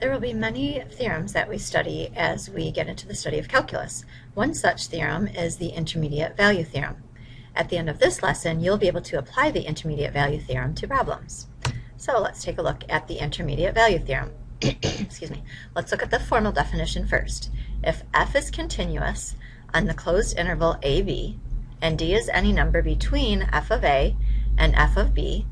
There will be many theorems that we study as we get into the study of calculus. One such theorem is the intermediate value theorem. At the end of this lesson, you'll be able to apply the intermediate value theorem to problems. So let's take a look at the intermediate value theorem. Excuse me. Let's look at the formal definition first. If f is continuous on the closed interval ab, and d is any number between f of a and f of b,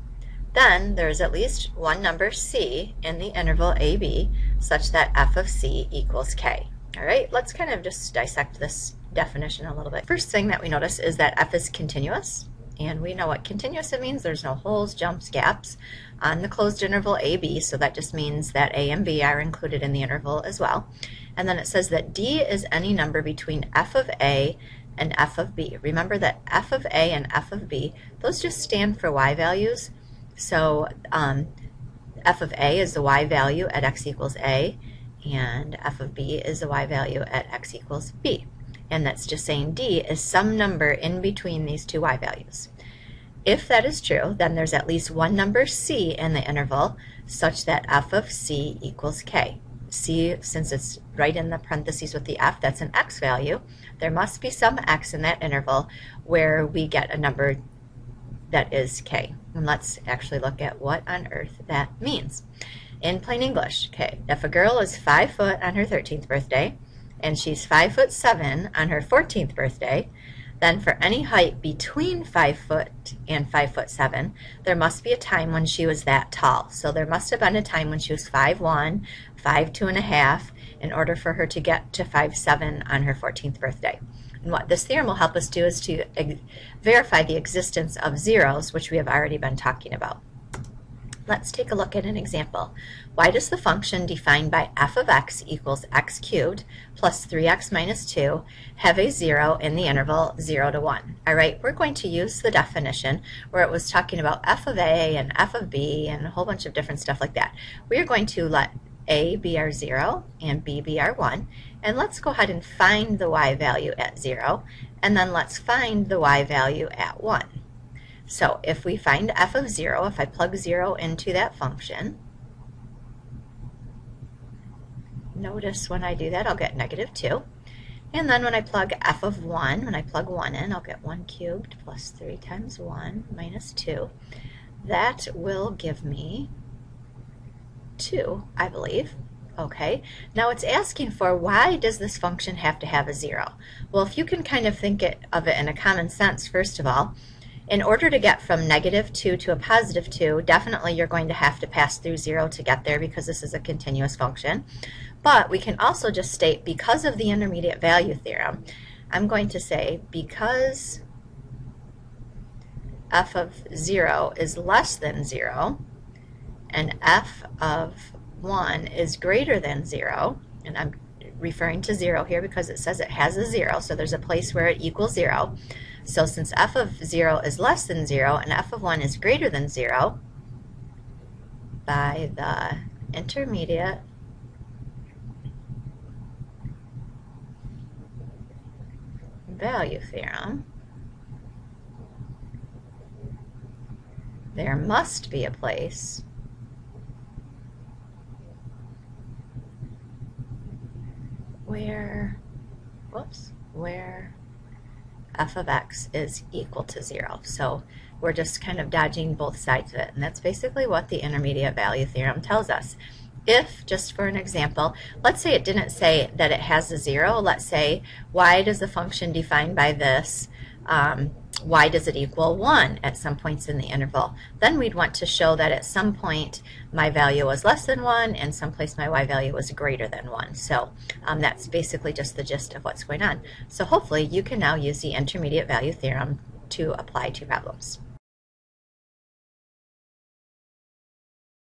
then there is at least one number c in the interval ab such that f of c equals k. All right, let's kind of just dissect this definition a little bit. First thing that we notice is that f is continuous, and we know what continuous it means. There's no holes, jumps, gaps on the closed interval ab, so that just means that a and b are included in the interval as well. And then it says that d is any number between f of a and f of b. Remember that f of a and f of b, those just stand for y values. So f of a is the y value at x equals a, and f of b is the y value at x equals b. And that's just saying d is some number in between these two y values. If that is true, then there's at least one number c in the interval such that f of c equals k. C, since it's right in the parentheses with the f, that's an x value. There must be some x in that interval where we get a number that is k. And let's actually look at what on earth that means. In plain English, okay, if a girl is 5 foot on her 13th birthday and she's 5'7" on her 14th birthday, then for any height between 5 foot and 5'7", there must be a time when she was that tall. So there must have been a time when she was 5'1", 5'2½", in order for her to get to 5'7" on her 14th birthday. And what this theorem will help us do is to verify the existence of zeros, which we have already been talking about. Let's take a look at an example. Why does the function defined by f of x equals x cubed plus 3x minus 2 have a 0 in the interval 0 to 1? All right, we're going to use the definition where it was talking about f of a and f of b and a whole bunch of different stuff like that. We are going to let a be our 0 and b be our 1. And let's go ahead and find the y value at 0, and then let's find the y value at 1. So if we find f of 0, if I plug 0 into that function, notice when I do that I'll get -2. And then when I plug f of 1, when I plug 1 in, I'll get 1 cubed plus 3 times 1 minus 2. That will give me 2, I believe. Okay, now it's asking for why does this function have to have a 0? Well, if you can kind of think of it in a common sense, first of all, in order to get from -2 to a +2, definitely you're going to have to pass through 0 to get there because this is a continuous function. But we can also just state, because of the intermediate value theorem, I'm going to say because f of 0 is less than 0 and f of 1 is greater than 0, and I'm referring to 0 here because it says it has a 0, so there's a place where it equals 0. So since f of 0 is less than 0 and f of 1 is greater than 0, by the intermediate value theorem, there must be a place where f of x is equal to 0. So we're just kind of dodging both sides of it, and that's basically what the intermediate value theorem tells us. If, just for an example, let's say it didn't say that it has a 0, let's say, why does the function defined by this, why does it equal 1 at some points in the interval? Then we'd want to show that at some point my value was less than 1 and someplace my y value was greater than 1. So that's basically just the gist of what's going on. So hopefully you can now use the intermediate value theorem to apply to problems.